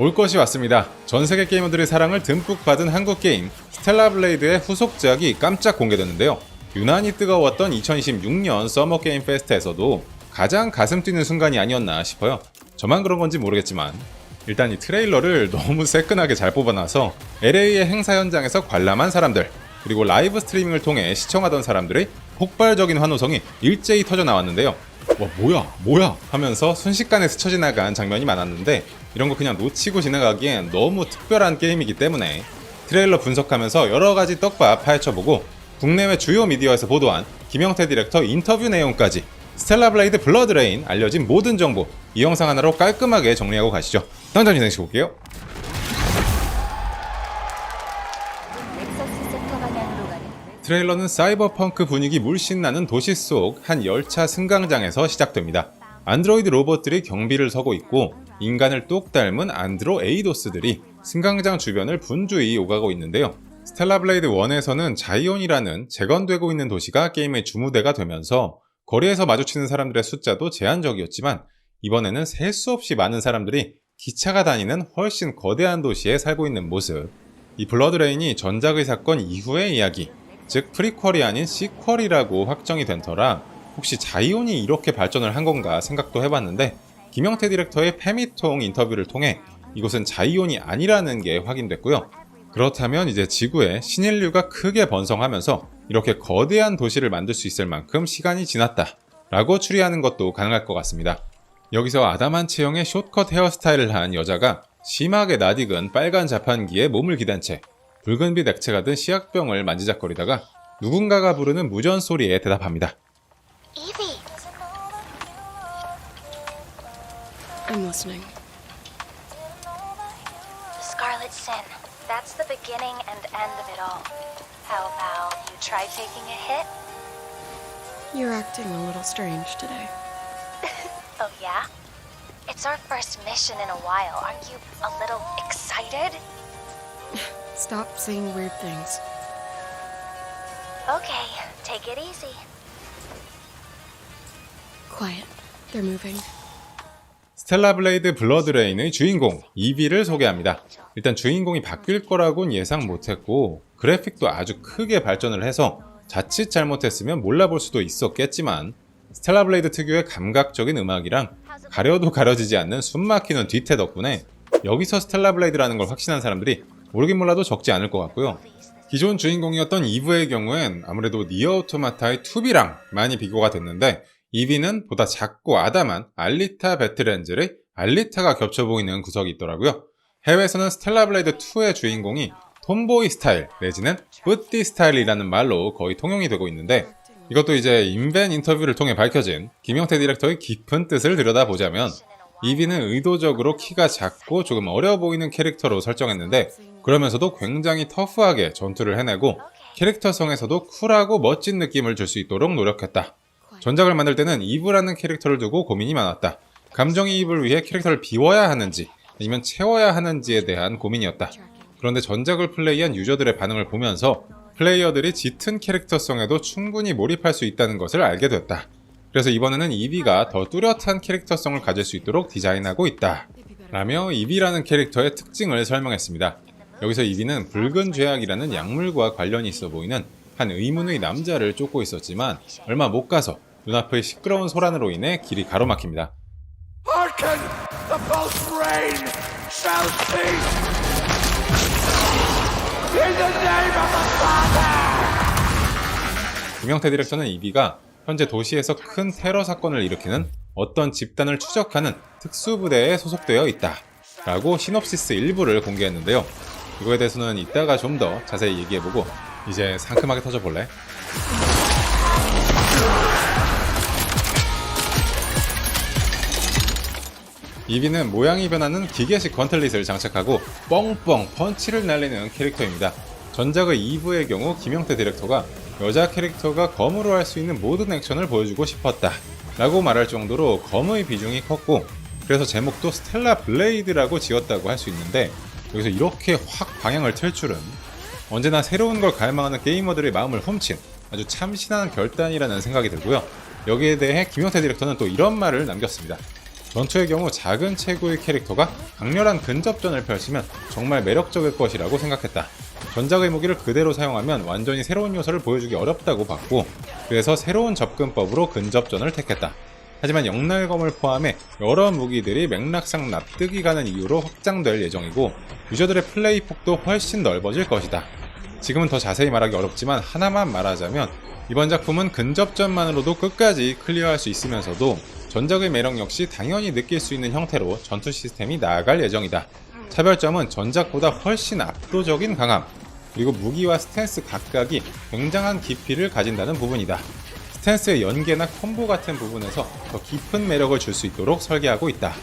올 것이 왔습니다. 전세계 게이머들의 사랑을 듬뿍 받은 한국 게임 스텔라 블레이드의 후속작이 깜짝 공개됐는데요. 유난히 뜨거웠던 2026년 서머 게임 페스트에서도 가장 가슴 뛰는 순간이 아니었나 싶어요. 저만 그런 건지 모르겠지만 일단 이 트레일러를 너무 새끈하게 잘 뽑아놔서 LA의 행사 현장에서 관람한 사람들, 그리고 라이브 스트리밍을 통해 시청하던 사람들의 폭발적인 환호성이 일제히 터져 나왔는데요. 와, 뭐야 하면서 순식간에 스쳐 지나간 장면이 많았는데, 이런 거 그냥 놓치고 지나가기엔 너무 특별한 게임이기 때문에 트레일러 분석하면서 여러가지 떡밥 파헤쳐보고 국내외 주요 미디어에서 보도한 김영태 디렉터 인터뷰 내용까지 스텔라 블레이드 블러드레인 알려진 모든 정보 이 영상 하나로 깔끔하게 정리하고 가시죠. 당장 진행시켜볼게요. 트레일러는 사이버펑크 분위기 물씬 나는 도시 속 한 열차 승강장에서 시작됩니다. 안드로이드 로봇들이 경비를 서고 있고 인간을 똑 닮은 안드로 에이도스들이 승강장 주변을 분주히 오가고 있는데요. 스텔라 블레이드 1에서는 자이온이라는 재건되고 있는 도시가 게임의 주무대가 되면서 거리에서 마주치는 사람들의 숫자도 제한적이었지만, 이번에는 셀 수 없이 많은 사람들이 기차가 다니는 훨씬 거대한 도시에 살고 있는 모습. 이 블러드레인이 전작의 사건 이후의 이야기, 즉 프리퀄이 아닌 시퀄이라고 확정이 된 터라 혹시 자이온이 이렇게 발전을 한 건가 생각도 해봤는데, 김영태 디렉터의 페미통 인터뷰를 통해 이곳은 자이온이 아니라는 게 확인됐고요. 그렇다면 이제 지구에 신인류가 크게 번성하면서 이렇게 거대한 도시를 만들 수 있을 만큼 시간이 지났다 라고 추리하는 것도 가능할 것 같습니다. 여기서 아담한 체형의 숏컷 헤어스타일을 한 여자가 심하게 낯익은 빨간 자판기에 몸을 기댄 채 붉은빛 액체가 든 시약병을 만지작거리다가 누군가가 부르는 무전 소리에 대답합니다. Evie. I'm listening. The Scarlet Sin. That's the beginning and end of it all. How about you try taking a hit? You're acting a little strange today. Oh yeah? It's our first mission in a while. Aren't you a little excited? Stop saying weird things. Okay, take it easy. Quiet. They're moving. 스텔라 블레이드 블러드레인의 주인공 이비를 소개합니다. 일단 주인공이 바뀔 거라고는 예상 못했고, 그래픽도 아주 크게 발전을 해서 자칫 잘못했으면 몰라볼 수도 있었겠지만, 스텔라 블레이드 특유의 감각적인 음악이랑 가려도 가려지지 않는 숨막히는 뒤태 덕분에 여기서 스텔라 블레이드라는 걸 확신한 사람들이 모르긴 몰라도 적지 않을 것 같고요. 기존 주인공이었던 이브의 경우엔 아무래도 니어 오토마타의 2B랑 많이 비교가 됐는데, 이비는 보다 작고 아담한 알리타 배틀엔젤의 알리타가 겹쳐 보이는 구석이 있더라고요. 해외에서는 스텔라 블레이드 2의 주인공이 톰보이 스타일 내지는 뿌띠 스타일이라는 말로 거의 통용이 되고 있는데, 이것도 이제 인벤 인터뷰를 통해 밝혀진 김영태 디렉터의 깊은 뜻을 들여다보자면, 이비는 의도적으로 키가 작고 조금 어려 보이는 캐릭터로 설정했는데, 그러면서도 굉장히 터프하게 전투를 해내고 캐릭터성에서도 쿨하고 멋진 느낌을 줄 수 있도록 노력했다. 전작을 만들 때는 이브라는 캐릭터를 두고 고민이 많았다. 감정이입을 위해 캐릭터를 비워야 하는지 아니면 채워야 하는지에 대한 고민이었다. 그런데 전작을 플레이한 유저들의 반응을 보면서 플레이어들이 짙은 캐릭터성에도 충분히 몰입할 수 있다는 것을 알게 됐다. 그래서 이번에는 이비가 더 뚜렷한 캐릭터성을 가질 수 있도록 디자인하고 있다 라며 이비라는 캐릭터의 특징을 설명했습니다. 여기서 이비는 붉은 죄악이라는 약물과 관련이 있어 보이는 한 의문의 남자를 쫓고 있었지만, 얼마 못 가서 눈앞의 시끄러운 소란으로 인해 길이 가로막힙니다. Hearken! The false rain shall cease! In the name of the Father! 김영태 디렉터는 이비가 현재 도시에서 큰 테러 사건을 일으키는 어떤 집단을 추적하는 특수부대에 소속되어 있다 라고 시놉시스 일부를 공개했는데요. 이거에 대해서는 이따가 좀 더 자세히 얘기해보고, 이제 상큼하게 터져볼래? 이비는 모양이 변하는 기계식 건틀릿을 장착하고 뻥뻥 펀치를 날리는 캐릭터입니다. 전작의 이브의 경우 김영태 디렉터가 여자 캐릭터가 검으로 할 수 있는 모든 액션을 보여주고 싶었다 라고 말할 정도로 검의 비중이 컸고, 그래서 제목도 스텔라 블레이드라고 지었다고 할 수 있는데, 여기서 이렇게 확 방향을 틀 줄은, 언제나 새로운 걸 갈망하는 게이머들의 마음을 훔친 아주 참신한 결단이라는 생각이 들고요. 여기에 대해 김영태 디렉터는 또 이런 말을 남겼습니다. 전투의 경우 작은 체구의 캐릭터가 강렬한 근접전을 펼치면 정말 매력적일 것이라고 생각했다. 전작의 무기를 그대로 사용하면 완전히 새로운 요소를 보여주기 어렵다고 봤고, 그래서 새로운 접근법으로 근접전을 택했다. 하지만 영날검을 포함해 여러 무기들이 맥락상 납득이 가는 이유로 확장될 예정이고, 유저들의 플레이 폭도 훨씬 넓어질 것이다. 지금은 더 자세히 말하기 어렵지만 하나만 말하자면, 이번 작품은 근접전만으로도 끝까지 클리어할 수 있으면서도 전작의 매력 역시 당연히 느낄 수 있는 형태로 전투 시스템이 나아갈 예정이다. 차별점은 전작보다 훨씬 압도적인 강함, 그리고 무기와 스탠스 각각이 굉장한 깊이를 가진다는 부분이다. 스탠스의 연계나 콤보 같은 부분에서 더 깊은 매력을 줄 수 있도록 설계하고 있다.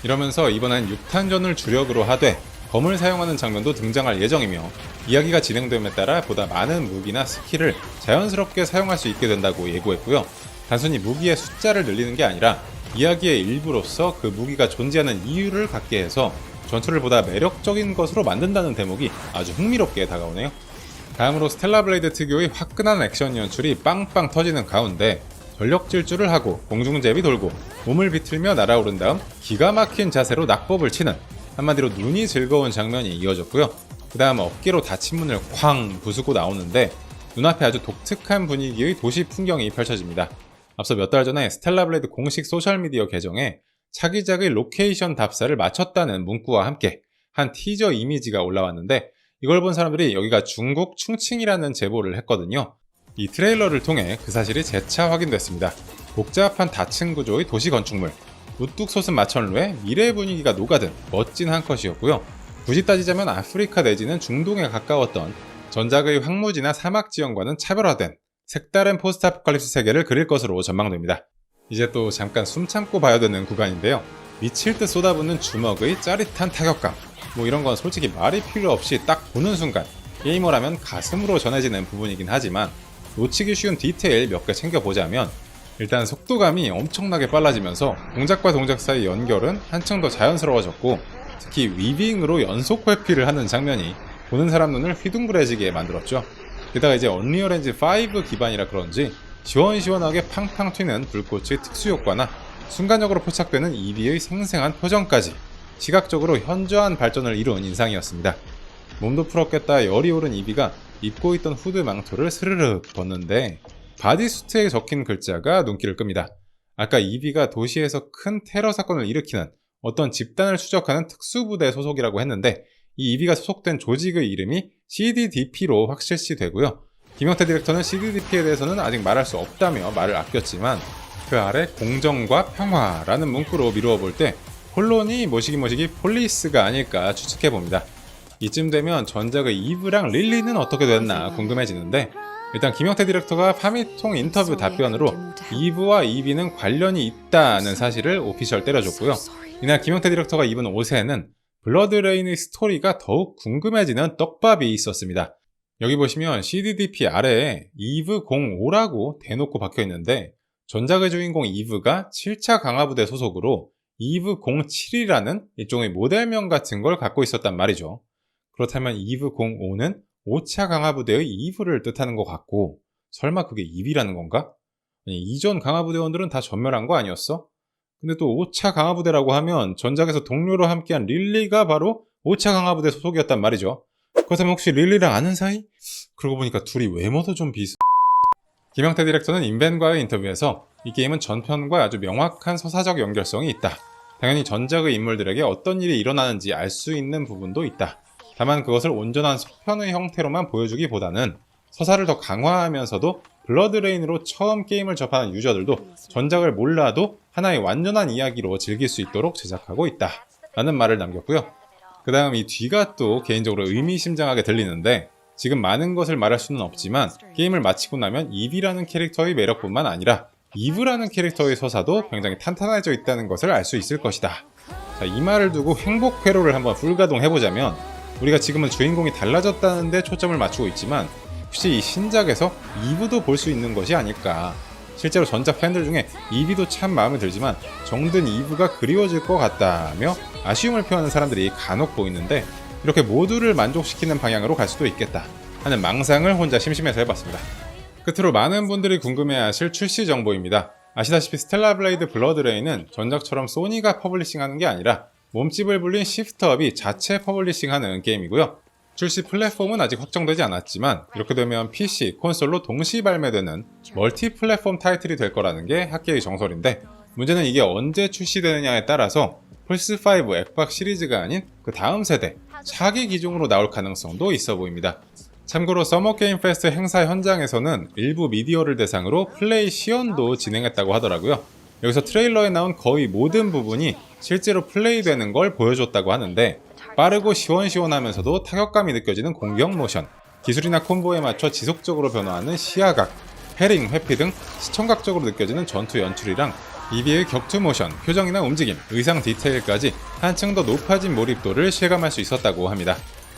이러면서 이번엔 6탄전을 주력으로 하되 검을 사용하는 장면도 등장할 예정이며, 이야기가 진행됨에 따라 보다 많은 무기나 스킬을 자연스럽게 사용할 수 있게 된다고 예고했고요. 단순히 무기의 숫자를 늘리는 게 아니라 이야기의 일부로서 그 무기가 존재하는 이유를 갖게 해서 전투를 보다 매력적인 것으로 만든다는 대목이 아주 흥미롭게 다가오네요. 다음으로 스텔라 블레이드 특유의 화끈한 액션 연출이 빵빵 터지는 가운데 전력 질주를 하고 공중제비 돌고 몸을 비틀며 날아오른 다음 기가 막힌 자세로 낙법을 치는, 한마디로 눈이 즐거운 장면이 이어졌고요. 그 다음 어깨로 닫힌 문을 쾅 부수고 나오는데 눈앞에 아주 독특한 분위기의 도시 풍경이 펼쳐집니다. 앞서 몇 달 전에 스텔라 블레이드 공식 소셜미디어 계정에 차기작의 로케이션 답사를 마쳤다는 문구와 함께 한 티저 이미지가 올라왔는데, 이걸 본 사람들이 여기가 중국 충칭이라는 제보를 했거든요. 이 트레일러를 통해 그 사실이 재차 확인됐습니다. 복잡한 다층 구조의 도시 건축물, 우뚝 솟은 마천루에 미래 분위기가 녹아든 멋진 한 컷이었고요. 굳이 따지자면 아프리카 내지는 중동에 가까웠던 전작의 황무지나 사막 지형과는 차별화된 색다른 포스트 아포칼립스 세계를 그릴 것으로 전망됩니다. 이제 또 잠깐 숨 참고 봐야 되는 구간인데요. 미칠 듯 쏟아붓는 주먹의 짜릿한 타격감, 이런 건 솔직히 말이 필요 없이 딱 보는 순간 게이머라면 가슴으로 전해지는 부분이긴 하지만, 놓치기 쉬운 디테일 몇 개 챙겨보자면, 일단 속도감이 엄청나게 빨라지면서 동작과 동작 사이 연결은 한층 더 자연스러워졌고, 특히 위빙으로 연속 회피를 하는 장면이 보는 사람 눈을 휘둥그레지게 만들었죠. 게다가 이제 언리얼 엔진 5 기반이라 그런지 시원시원하게 팡팡 튀는 불꽃의 특수효과나 순간적으로 포착되는 EV의 생생한 표정까지 시각적으로 현저한 발전을 이룬 인상이었습니다. 몸도 풀었겠다 열이 오른 EV가 입고 있던 후드 망토를 스르륵 벗는데 바디수트에 적힌 글자가 눈길을 끕니다. 아까 EV가 도시에서 큰 테러 사건을 일으키는 어떤 집단을 추적하는 특수부대 소속이라고 했는데, 이 EV가 소속된 조직의 이름이 CDDP로 확실시 되고요. 김영태 디렉터는 CDDP에 대해서는 아직 말할 수 없다며 말을 아꼈지만, 그 아래 공정과 평화라는 문구로 미루어 볼 때 폴론이 모시기 폴리스가 아닐까 추측해봅니다. 이쯤 되면 전작의 이브랑 릴리는 어떻게 됐나 궁금해지는데, 일단 김영태 디렉터가 파미통 인터뷰 답변으로 이브와 이비는 관련이 있다는 사실을 오피셜 때려줬고요. 이날 김영태 디렉터가 입은 옷에는 블러드레인의 스토리가 더욱 궁금해지는 떡밥이 있었습니다. 여기 보시면 CDDP 아래에 이브 05라고 대놓고 박혀있는데, 전작의 주인공 이브가 7차 강화부대 소속으로 이브 07이라는 일종의 모델명 같은 걸 갖고 있었단 말이죠. 그렇다면 이브 05는 5차 강화부대의 이브를 뜻하는 것 같고, 설마 그게 이비라는 건가? 아니, 이전 강화부대원들은 다 전멸한 거 아니었어? 근데 또 5차 강화부대라고 하면 전작에서 동료로 함께한 릴리가 바로 5차 강화부대 소속이었단 말이죠. 그렇다면 혹시 릴리랑 아는 사이? 그러고 보니까 둘이 외모도 좀 비슷... 김영태 디렉터는 인벤과의 인터뷰에서 이 게임은 전편과 아주 명확한 서사적 연결성이 있다. 당연히 전작의 인물들에게 어떤 일이 일어나는지 알 수 있는 부분도 있다. 다만 그것을 온전한 속편의 형태로만 보여주기보다는 서사를 더 강화하면서도 블러드레인으로 처음 게임을 접하는 유저들도 전작을 몰라도 하나의 완전한 이야기로 즐길 수 있도록 제작하고 있다 라는 말을 남겼고요. 그 다음 이 뒤가 또 개인적으로 의미심장하게 들리는데, 지금 많은 것을 말할 수는 없지만 게임을 마치고 나면 이비라는 캐릭터의 매력뿐만 아니라 이브라는 캐릭터의 서사도 굉장히 탄탄해져 있다는 것을 알 수 있을 것이다. 자, 이 말을 두고 행복 회로를 한번 불가동해보자면, 우리가 지금은 주인공이 달라졌다는 데 초점을 맞추고 있지만 혹시 이 신작에서 이브도 볼 수 있는 것이 아닐까. 실제로 전작 팬들 중에 이비도 참 마음에 들지만 정든 이브가 그리워질 것 같다며 아쉬움을 표하는 사람들이 간혹 보이는데, 이렇게 모두를 만족시키는 방향으로 갈 수도 있겠다 하는 망상을 혼자 심심해서 해봤습니다. 끝으로 많은 분들이 궁금해하실 출시 정보입니다. 아시다시피 스텔라 블레이드 블러드레인은 전작처럼 소니가 퍼블리싱하는 게 아니라 몸집을 불린 시프트업이 자체 퍼블리싱하는 게임이고요. 출시 플랫폼은 아직 확정되지 않았지만 이렇게 되면 PC, 콘솔로 동시 발매되는 멀티 플랫폼 타이틀이 될 거라는 게 학계의 정설인데, 문제는 이게 언제 출시되느냐에 따라서 플스5 엑박 시리즈가 아닌 그 다음 세대 차기 기종으로 나올 가능성도 있어 보입니다. 참고로 서머 게임 페스트 행사 현장에서는 일부 미디어를 대상으로 플레이 시연도 진행했다고 하더라고요. 여기서 트레일러에 나온 거의 모든 부분이 실제로 플레이되는 걸 보여줬다고 하는데, 빠르고 시원시원하면서도 타격감이 느껴지는 공격 모션, 기술이나 콤보에 맞춰 지속적으로 변화하는 시야각, 패링, 회피 등 시청각적으로 느껴지는 전투 연출이랑 EV의 격투 모션, 표정이나 움직임, 의상 디테일까지 한층 더 높아진 몰입도를 실감할 수 있었다고 합니다.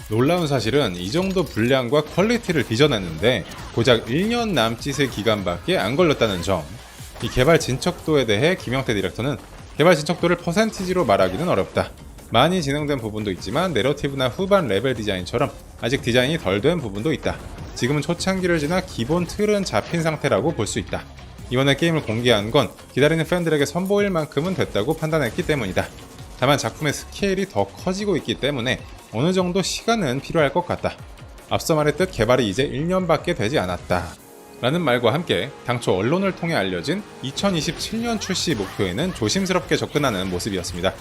놀라운 사실은 이 정도 분량과 퀄리티를 빚어냈는데 고작 1년 남짓의 기간밖에 안 걸렸다는 점. 이 개발 진척도에 대해 김영태 디렉터는 개발 진척도를 퍼센티지로 말하기는 어렵다. 많이 진행된 부분도 있지만 내러티브나 후반 레벨 디자인처럼 아직 디자인이 덜 된 부분도 있다. 지금은 초창기를 지나 기본 틀은 잡힌 상태라고 볼 수 있다. 이번에 게임을 공개한 건 기다리는 팬들에게 선보일 만큼은 됐다고 판단했기 때문이다. 다만 작품의 스케일이 더 커지고 있기 때문에 어느 정도 시간은 필요할 것 같다. 앞서 말했듯 개발이 이제 1년밖에 되지 않았다. 라는 말과 함께 당초 언론을 통해 알려진 2027년 출시 목표에는 조심스럽게 접근하는 모습이었습니다.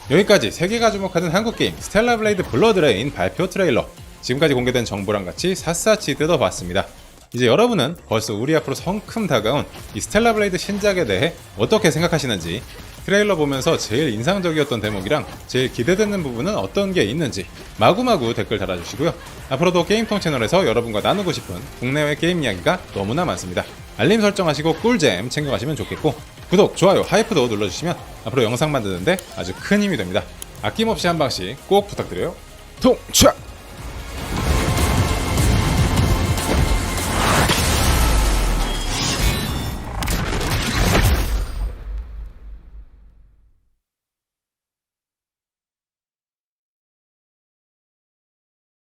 여기까지 세계가 주목하는 한국 게임 스텔라 블레이드 블러드레인 발표 트레일러, 지금까지 공개된 정보랑 같이 샅샅이 뜯어봤습니다. 이제 여러분은 벌써 우리 앞으로 성큼 다가온 이 스텔라 블레이드 신작에 대해 어떻게 생각하시는지, 트레일러 보면서 제일 인상적이었던 대목이랑 제일 기대되는 부분은 어떤 게 있는지 마구마구 댓글 달아주시고요. 앞으로도 게임통 채널에서 여러분과 나누고 싶은 국내외 게임 이야기가 너무나 많습니다. 알림 설정하시고 꿀잼 챙겨가시면 좋겠고, 구독, 좋아요, 하이프도 눌러주시면 앞으로 영상 만드는데 아주 큰 힘이 됩니다. 아낌없이 한 방씩 꼭 부탁드려요. 통착!